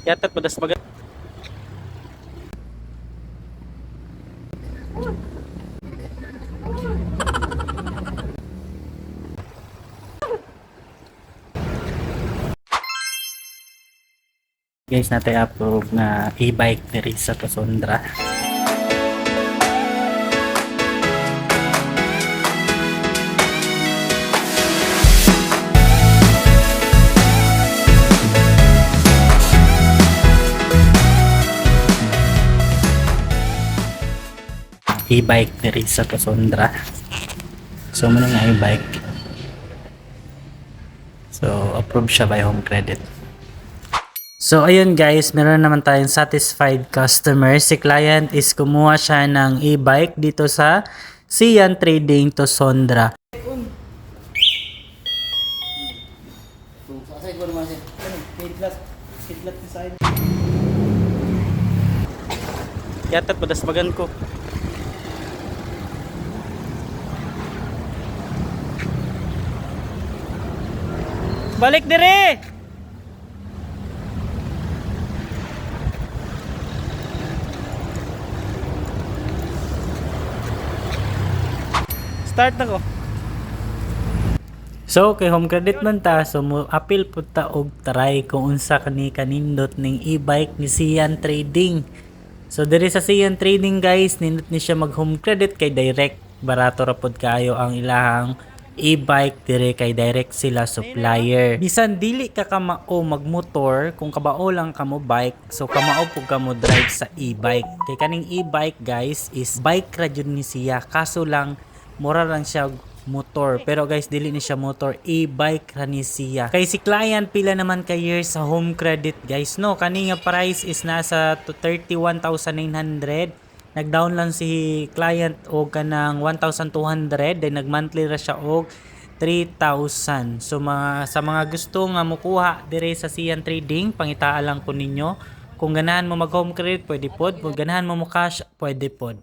Yatat pedas bagat. Guys, natin approve na e-bike diri sa Tosondra. E-bike diri sa Tosondra. So muna nga e-bike. So approve siya by Home Credit. So ayun guys, meron naman tayong satisfied customer. Si client is kumuha siya ng e-bike dito sa Sian Trading Tosondra. Yatat pedas bagan ko. Balik dire. Start na ko. So kay Home Credit man ta, so mo appeal pud ta og try kung unsa kani kanindot ning e-bike ni Sian Trading. So diri sa Sian Trading guys, nindot ni siya mag Home Credit kay direct barato ra pud kayo ang ilahang e-bike dire kay direct sila supplier. Bisan dili ka kamao magmotor, kung kabao lang ka mo bike, so kamao pug ka mo drive sa e-bike. Kay kaning e-bike guys is bike ra jud ni siya, kaso lang mura lang siya motor, pero guys dili ni siya motor, e-bike ra ni siya. Kay si client pila naman ka years sa Home Credit guys, no, kani nga price is nasa 31,900. Nag-down lang si client og kanang 1,200, then nag-monthly ra siya og 3,000. So sa mga gusto nga mokuha dire sa Sian Trading, pangitaa lang ko ninyo. Kung ganahan mo mag Home Credit, pwede pod. Kung ganahan mo mo cash, pwede pod.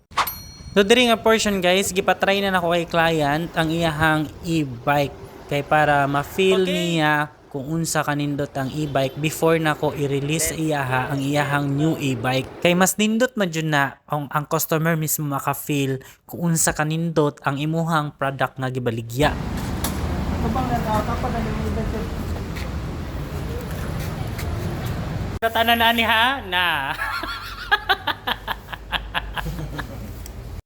So diri nga portion guys, gipatry na nako kay client ang iyahang e-bike kay para ma-feel niya kung unsa kanindot ang e-bike before nako i-release sa iyaha ang iyahang new e-bike. Kay mas nindot man jud na ang customer mismo maka-feel kung unsa kanindot ang imuhang product nga gibaligya. Tatanan na ni ha na.